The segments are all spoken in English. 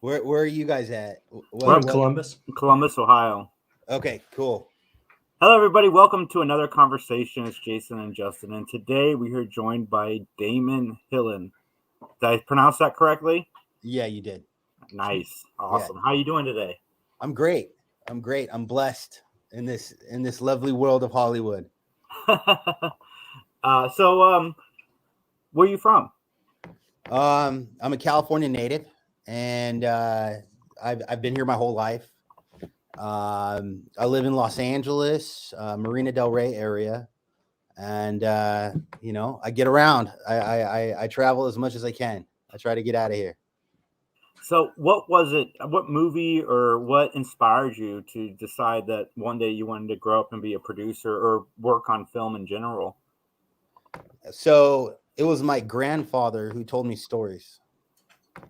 Where are you guys at? We're in Columbus. Columbus, Ohio. Okay, cool. Hello, everybody. Welcome to another conversation. It's Jason and Justin, and today we are joined by Daemon Hillin. Did I pronounce that correctly? Yeah, you did. Nice, awesome. Yeah. How are you doing today? I'm great. I'm blessed in this lovely world of Hollywood. So, where are you from? I'm a California native, and I've been here my whole life. I live in Los Angeles, Marina Del Rey area, and I get around. I travel as much as I can. I try to get out of here. So what was it? What movie or what inspired you to decide that one day you wanted to grow up and be a producer or work on film in general? So it was my grandfather who told me stories.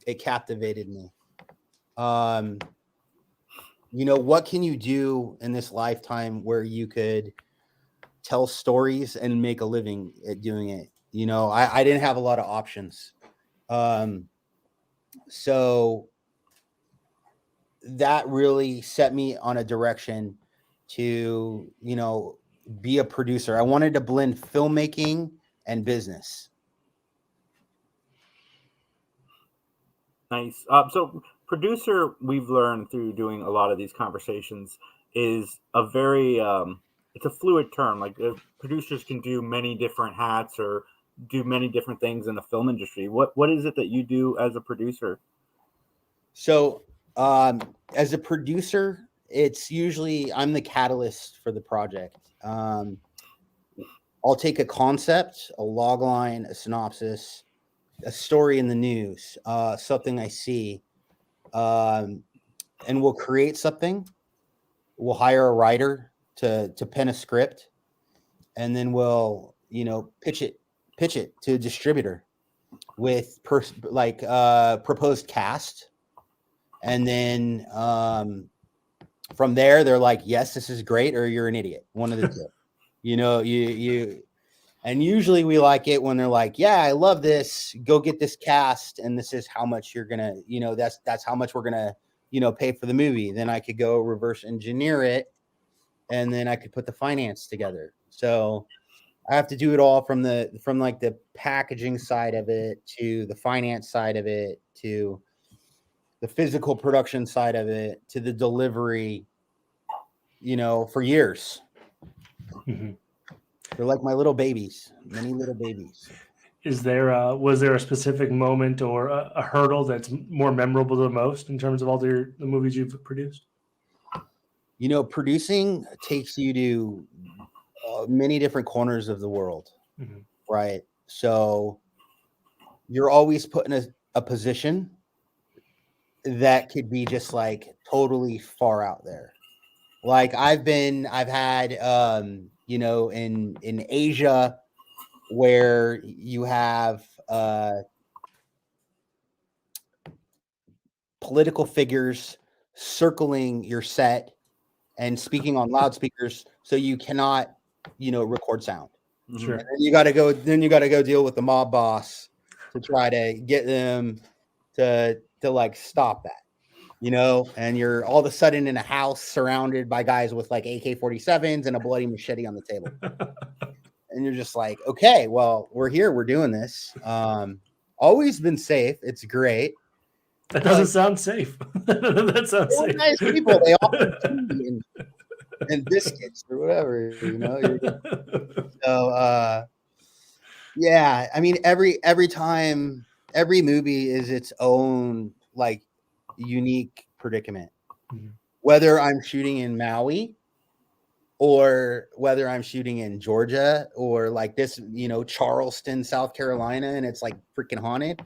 It captivated me. What can you do in this lifetime where you could tell stories and make a living at doing it? I didn't have a lot of options. So that really set me on a direction to, be a producer. I wanted to blend filmmaking and business. Nice. So producer, we've learned through doing a lot of these conversations, is a very, it's a fluid term. Like producers can do many different hats or do many different things in the film industry. What is it that you do as a producer? So as a producer, it's usually I'm the catalyst for the project. I'll take a concept, a log line, a synopsis, a story in the news, something I see, and we'll create something. We'll hire a writer to pen a script, and then we'll pitch it to a distributor with proposed cast. And then from there, they're like, yes, this is great, or you're an idiot. One of the two. And usually we like it when they're like, yeah, I love this. Go get this cast, and this is how much you're gonna, that's how much we're gonna, pay for the movie. Then I could go reverse engineer it, and then I could put the finance together. So I have to do it all from the packaging side of it to the finance side of it to the physical production side of it to the delivery, for years. Mm-hmm. They're like my little babies, many little babies. Was there a specific moment or a hurdle that's more memorable the most in terms of all the movies you've produced? Producing takes you to many different corners of the world, mm-hmm. right? So you're always put in a position that could be just like totally far out there. Like I've had, in Asia where you have political figures circling your set and speaking on loudspeakers, so you cannot, record sound. Sure. And you got to go deal with the mob boss to try to get them to like stop that. And you're all of a sudden in a house surrounded by guys with like AK-47s and a bloody machete on the table. And you're just like, okay, well, we're here. We're doing this. Always been safe. It's great. That doesn't sound safe. That sounds safe. Nice people. They offer tea and biscuits or whatever, So, yeah, I mean, every time, every movie is its own like unique predicament. Mm-hmm. Whether I'm shooting in Maui or whether I'm shooting in Georgia or like this, Charleston, South Carolina, and it's like freaking haunted.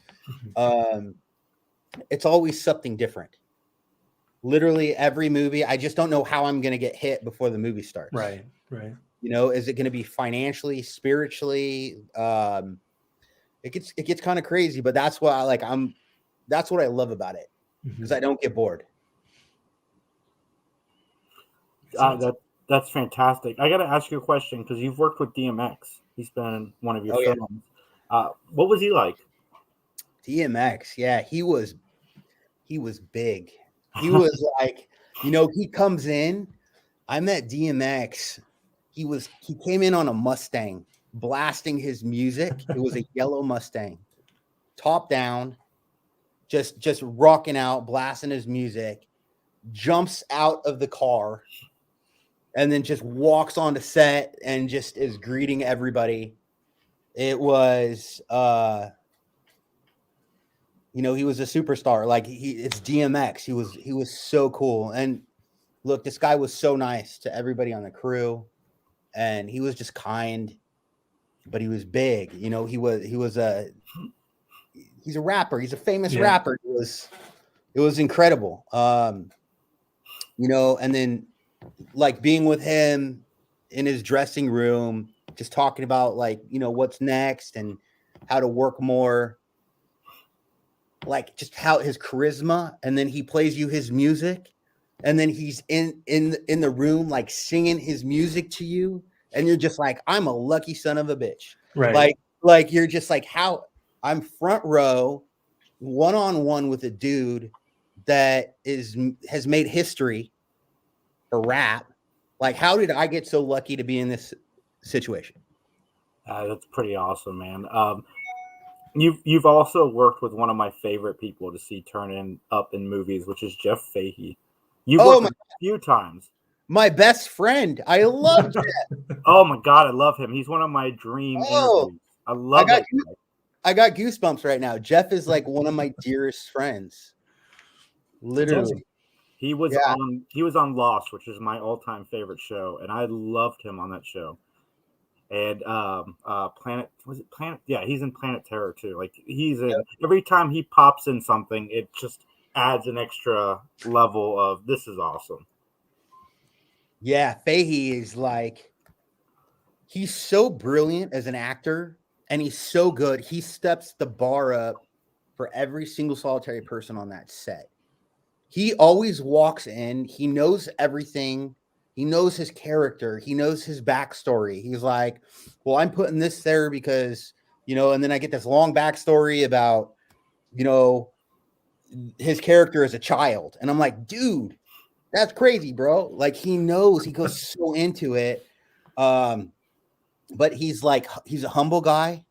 Mm-hmm. It's always something different. Literally every movie, I just don't know how I'm going to get hit before the movie starts. Right. Is it going to be financially, spiritually? It gets kind of crazy, but that's what that's what I love about it. Because I don't get bored. That's fantastic. I got to ask you a question because you've worked with DMX. He's been in one of your films. What was he like? DMX, yeah, he was he was big. He was like, he comes in. I met DMX. He came in on a Mustang, blasting his music. It was a yellow Mustang, top down, just rocking out, blasting his music, jumps out of the car, and then just walks onto set and just is greeting everybody. It was he was a superstar. Like it's DMX. He was so cool. And look, this guy was so nice to everybody on the crew, and he was just kind, but he was big. He's a rapper. He's a famous rapper. It was incredible. And then like being with him in his dressing room, just talking about like, what's next and how to work more, like just how his charisma, and then he plays you his music, and then he's in the room like singing his music to you, and you're just like, I'm a lucky son of a bitch. Right. Like you're just like, how I'm front row, one-on-one with a dude that has made history for rap. Like, how did I get so lucky to be in this situation? That's pretty awesome, man. You've also worked with one of my favorite people to see turn up in movies, which is Jeff Fahey. You've worked with him a few times. My best friend. I love Jeff. Oh my God, I love him. He's one of my dream interviews. I love that guy. I got goosebumps right now. Jeff is like one of my dearest friends. Literally. Awesome. He was on Lost, which is my all-time favorite show, and I loved him on that show. And Planet, was it Planet? Yeah, he's in Planet Terror too. Like every time he pops in something, it just adds an extra level of this is awesome. Yeah, Fahey is like, he's so brilliant as an actor, and he's so good. He steps the bar up for every single solitary person on that set. He always walks in. He knows everything. He knows his character. He knows his backstory. He's like, well, I'm putting this there because, and then I get this long backstory about, his character as a child. And I'm like, dude, that's crazy, bro. Like he knows, he goes so into it. But he's a humble guy.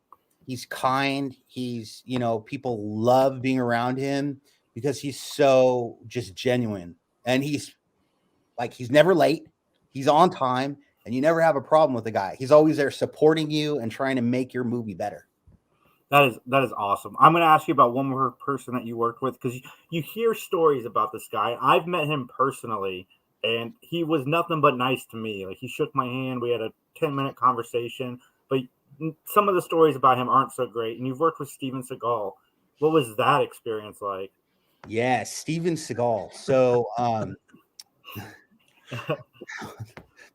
He's kind. He's, people love being around him because he's so just genuine. And he's never late. He's on time, and you never have a problem with the guy. He's always there supporting you and trying to make your movie better. That is awesome. I'm going to ask you about one more person that you worked with, because you hear stories about this guy. I've met him personally, and he was nothing but nice to me. Like he shook my hand. We had a 10-minute conversation, but some of the stories about him aren't so great. And you've worked with Steven Seagal. What was that experience like? Yeah, Steven Seagal. So,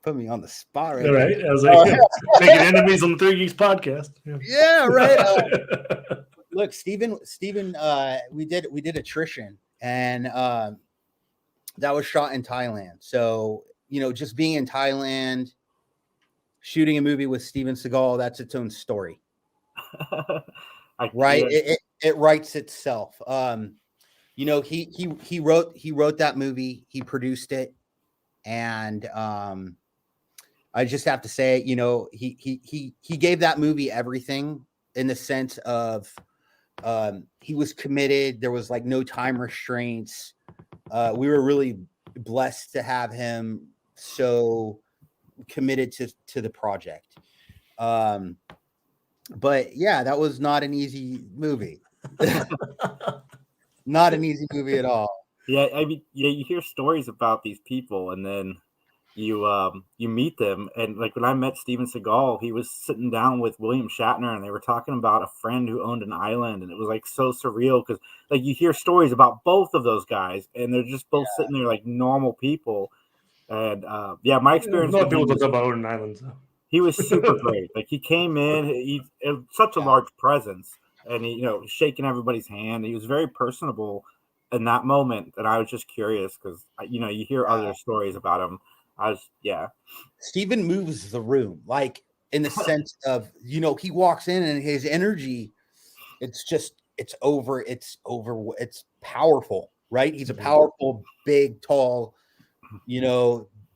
put me on the spot right. All right. I was like, making enemies on the 3 Geeks podcast. Yeah, right. Look, Steven, we did Attrition, and that was shot in Thailand. So, just being in Thailand, shooting a movie with Steven Seagal, that's its own story. Right? It writes itself. He wrote that movie, he produced it, and I just have to say, he gave that movie everything, in the sense of he was committed. There was like no time restraints. We were really blessed to have him so committed to the project. But yeah, that was not an easy movie. Not an easy movie at all. Yeah, I mean, you hear stories about these people, and then you meet them. And like when I met Steven Seagal, he was sitting down with William Shatner, and they were talking about a friend who owned an island, and it was like so surreal because like you hear stories about both of those guys, and they're just both sitting there like normal people. And my experience. Not people talk about owning islands. So. He was super great. Like he came in, he's such a large presence. And he, shaking everybody's hand. He was very personable in that moment. And I was just curious because, you hear other stories about him. Steven moves the room, like in the sense of, he walks in and his energy, it's powerful. right? He's a powerful, big, tall,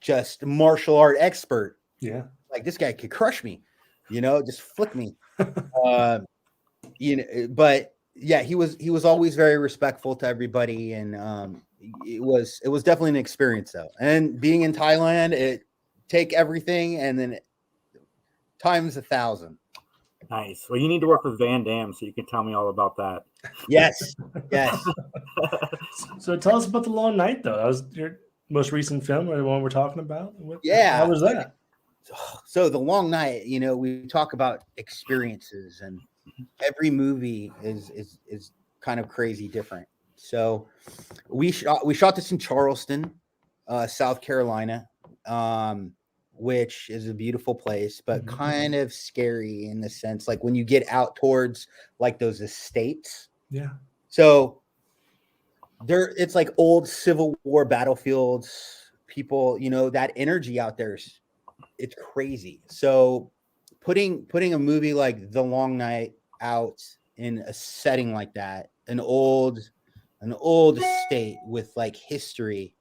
just martial art expert. Yeah. Like, this guy could crush me, just flick me. But yeah, he was always very respectful to everybody, and it was definitely an experience though. And being in Thailand, it take everything and then times 1,000. Nice. Well, you need to work with Van Damme so you can tell me all about that. Yes. So tell us about The Long Night, though. That was your most recent film, or the one we're talking about? Yeah. How was that? So The Long Night, we talk about experiences, and every movie is kind of crazy different. So we shot this in Charleston, South Carolina, which is a beautiful place, but kind of scary in the sense, like when you get out towards like those estates. Yeah. So it's like old Civil War battlefields. People, that energy out there it's crazy. So putting a movie like The Long Night out in a setting like that, an old estate with like history,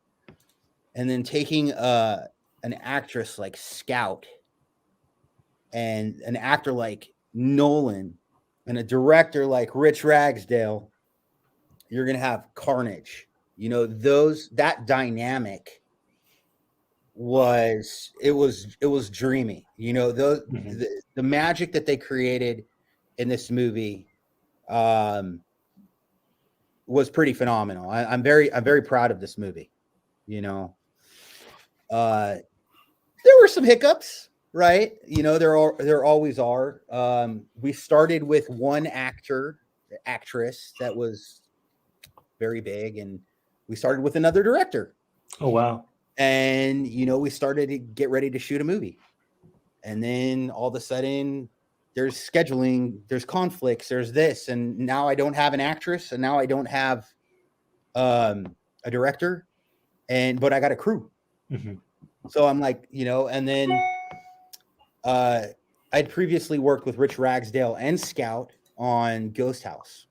and then taking an actress like Scout and an actor like Nolan and a director like Rich Ragsdale, you're gonna have carnage. That dynamic was dreamy. The magic that they created in this movie was pretty phenomenal. I'm very proud of this movie. There were some hiccups, right? There always are. We started with one actress that was very big, and we started with another director. Oh, wow. And, we started to get ready to shoot a movie. And then all of a sudden there's scheduling, there's conflicts, there's this. And now I don't have an actress, and now I don't have a director, but I got a crew. Mm-hmm. So I'm like, and then I'd previously worked with Rich Ragsdale and Scout on Ghost House.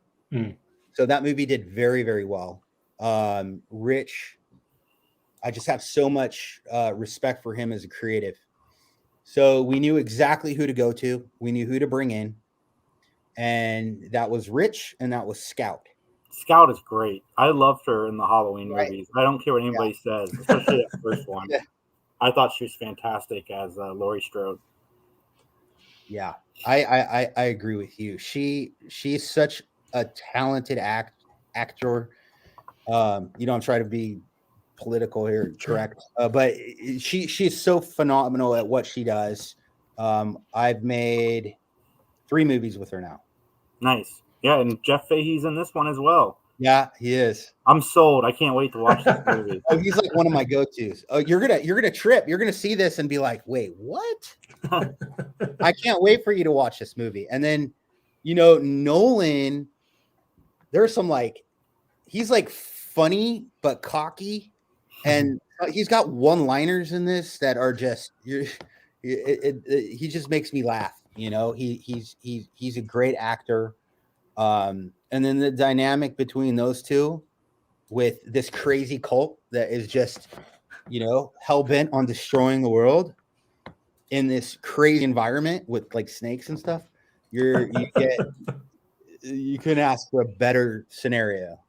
So that movie did very, very well. Rich, I just have so much respect for him as a creative. So we knew exactly who to go to. We knew who to bring in. And that was Rich, and that was Scout. Scout is great. I loved her in the Halloween movies. I don't care what anybody says, especially that first one. Yeah. I thought she was fantastic as Laurie Strode. Yeah, I agree with you. She's such a talented actor. I'm trying to be political here, correct? But she's so phenomenal at what she does. I've made 3 movies with her now. Nice. Yeah, and Jeff Fahey's in this one as well. Yeah, he is. I'm sold. I can't wait to watch this movie. Oh, he's like one of my go-tos. Oh, you're gonna trip. You're gonna see this and be like, wait, what? I can't wait for you to watch this movie. And then, Nolan, there's some he's like funny but cocky, and he's got one-liners in this that are just he just makes me laugh. He's a great actor. And then the dynamic between those two with this crazy cult that is just, hell-bent on destroying the world in this crazy environment with like snakes and stuff, you couldn't ask for a better scenario.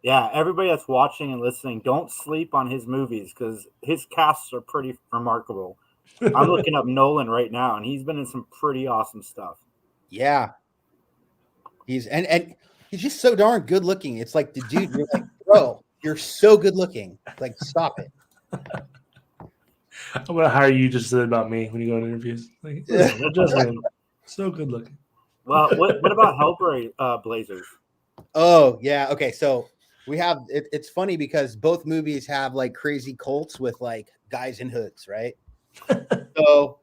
Yeah, everybody that's watching and listening, don't sleep on his movies because his casts are pretty remarkable. I'm looking up Nolan right now, and he's been in some pretty awesome stuff. Yeah. He's just so darn good looking. It's like the dude, you're like, bro, you're so good looking. Like, stop it. I'm gonna hire you just about me when you go on interviews. Like, just so good looking. Well, what about Hellblazers? Oh yeah, okay. So we have it's funny because both movies have like crazy cults with like guys in hoods, right? So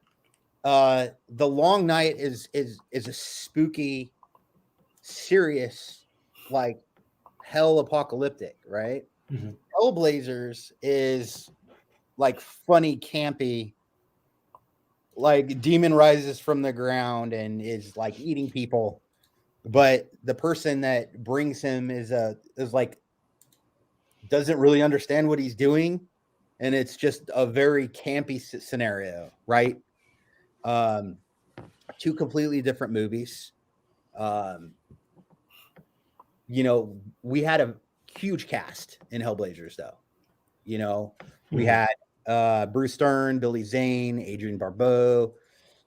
The Long Night is a spooky, serious, like hell apocalyptic, right? Mm-hmm. Hellblazers is like funny, campy, like demon rises from the ground and is like eating people, but the person that brings him is like doesn't really understand what he's doing, and it's just a very campy scenario, right? Two completely different movies. You know, we had a huge cast in Hellblazers, though. You know, we had Bruce Stern, Billy Zane, Adrian Barbeau,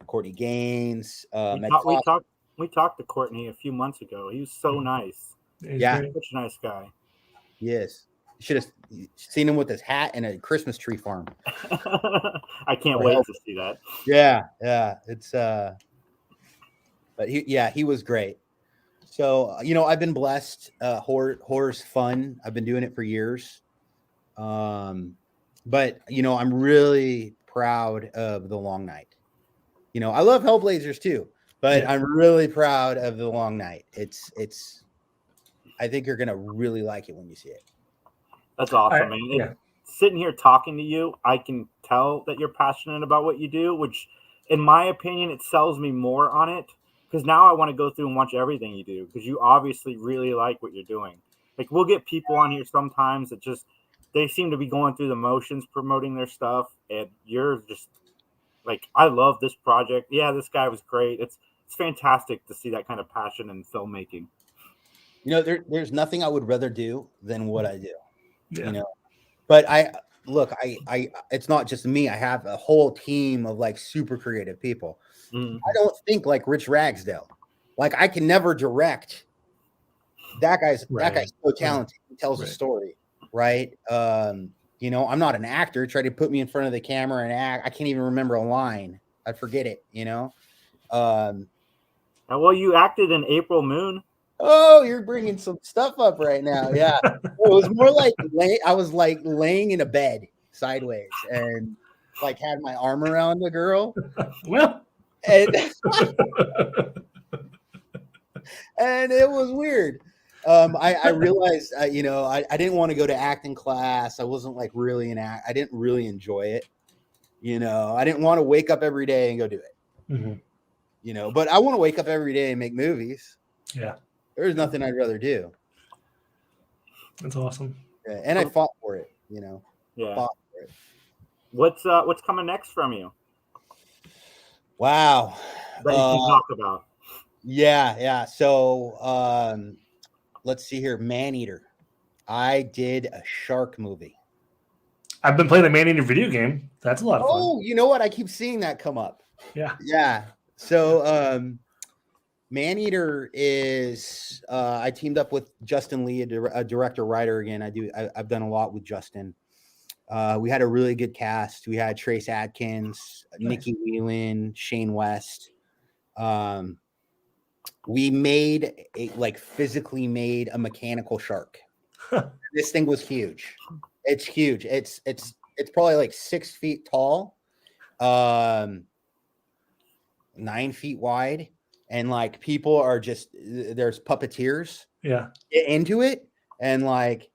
Courtney Gaines. We talked to Courtney a few months ago. He was so nice. Yeah, such a nice guy. Yes, you should have seen him with his hat and a Christmas tree farm. I can't wait to see that. Yeah, it's but he was great. So you know, I've been blessed. Horror's fun. I've been doing it for years. But you know, I'm really proud of The Long Night. You know, I love Hellblazers too, but I'm really proud of The Long Night. It's. I think you're gonna really like it when you see it. That's awesome, man. Sitting here talking to you, I can tell that you're passionate about what you do, which, in my opinion, it sells me more on it. Because now I want to go through and watch everything you do, because you obviously really like what you're doing. Like, we'll get people on here sometimes that just, they seem to be going through the motions promoting their stuff, and you're just like, I love this project. Yeah, this guy was great. It's fantastic to see that kind of passion in filmmaking. You know, there's nothing I would rather do than what I do. Yeah. You know, but I it's not just me. I have a whole team of like super creative people. I don't think like Rich Ragsdale. Like, I can never direct. That guy's so talented. He tells a story, right? You know, I'm not an actor. Try to put me in front of the camera and act. I can't even remember a line. I forget it. You know. Well, you acted in April Moon. Oh, you're bringing some stuff up right now. Yeah, it was more like I was like laying in a bed sideways and like had my arm around the girl. Well. And it was weird. I realized, you know, I didn't want to go to acting class. I wasn't like really I didn't really enjoy it. You know, I didn't want to wake up every day and go do it. You know, but I want to wake up every day and make movies. Yeah. There's nothing I'd rather do. That's awesome. Yeah, and I fought for it, you know. Yeah. Fought for it. What's coming next from you? Wow. That you can talk about. Yeah. So let's see here. Maneater. I did a shark movie. I've been playing the Maneater video game. That's a lot of fun. Oh, you know what? I keep seeing that come up. Yeah. So Maneater is I teamed up with Justin Lee, a director writer. Again, I've done a lot with Justin. We had a really good cast. We had Trace Adkins, Nikki Whelan, Shane West. We physically made a mechanical shark. This thing was huge. It's huge. It's probably like 6 feet tall, 9 feet wide, and like people are just there's puppeteers. Yeah. Get into it and like,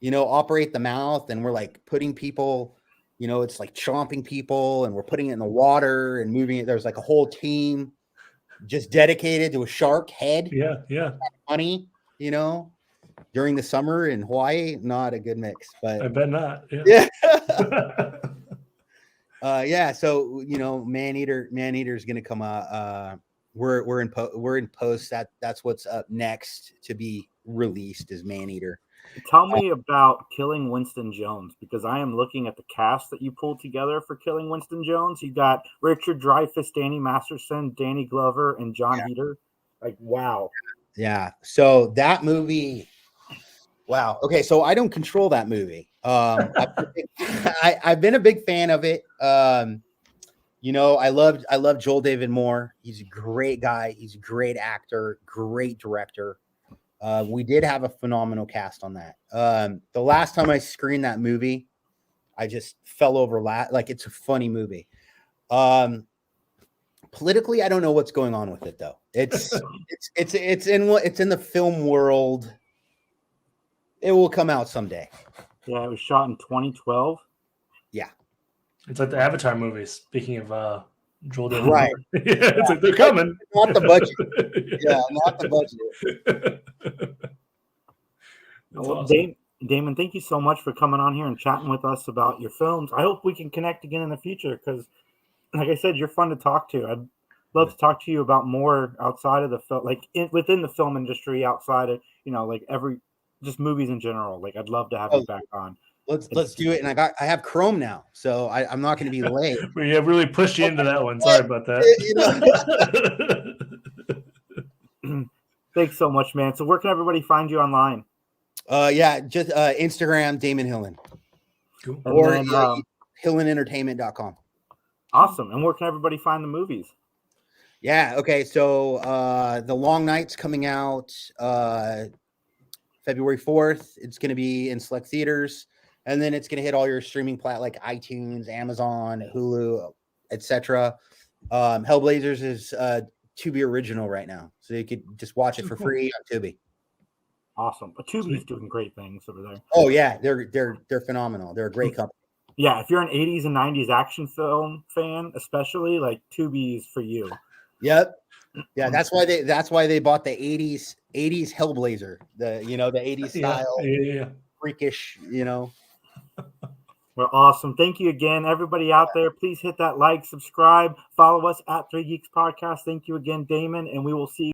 you know, operate the mouth, and we're like putting people, you know, it's like chomping people, and we're putting it in the water and moving it. There's like a whole team just dedicated to a shark head. Yeah. Funny, you know, during the summer in Hawaii, not a good mix, but I bet not. Yeah. Yeah. So, you know, Maneater is going to come out. We're in post. That's what's up next to be released is Maneater. Tell me about Killing Winston Jones, because I am looking at the cast that you pulled together for Killing Winston Jones. You got Richard Dreyfuss, Danny Masterson, Danny Glover, and John Heder. Like, wow. Yeah. So that movie, wow. Okay. So I don't control that movie. I've been a big fan of it. You know, I love Joel David Moore. He's a great guy. He's a great actor, great director. We did have a phenomenal cast on that. The last time I screened that movie, I just fell over. Like, it's a funny movie. Politically, I don't know what's going on with it though. It's in the film world. It will come out someday. Yeah, it was shot in 2012. Yeah, it's like the Avatar movies. Speaking of Joel David, right? It's like they're coming. Not the budget. Yeah, not the budget. Well, awesome. Damon, thank you so much for coming on here and chatting with us about your films. I hope we can connect again in the future because, like I said, you're fun to talk to. I'd love to talk to you about more outside of the film, like within the film industry, outside of, like just movies in general. Like, I'd love to have you back on. Let's do it. And I have Chrome now, so I'm not going to be late. We have really pushed you into that one. Sorry about that. Thanks so much, man. So where can everybody find you online? Just Instagram, Daemon Hillin. Cool. Or HillinEntertainment.com. Awesome. And where can everybody find the movies? Yeah. Okay. So The Long Night's coming out February 4th. It's going to be in select theaters. And then it's going to hit all your streaming like iTunes, Amazon, Hulu, etc. Hellblazers is TUBI original right now, so you could just watch it for free on TUBI. Awesome. But TUBI's doing great things over there. Oh yeah, they're phenomenal. They're a great company. Yeah, if you're an 80s and 90s action film fan, especially, like, TUBI is for you. Yep. Yeah, that's why they bought the 80s Hellblazer, the 80s style, freakish, Well, awesome. Thank you again, everybody out there. Please hit that like, subscribe, follow us at 3 Geeks Podcast. Thank you again, Damon, and we will see you.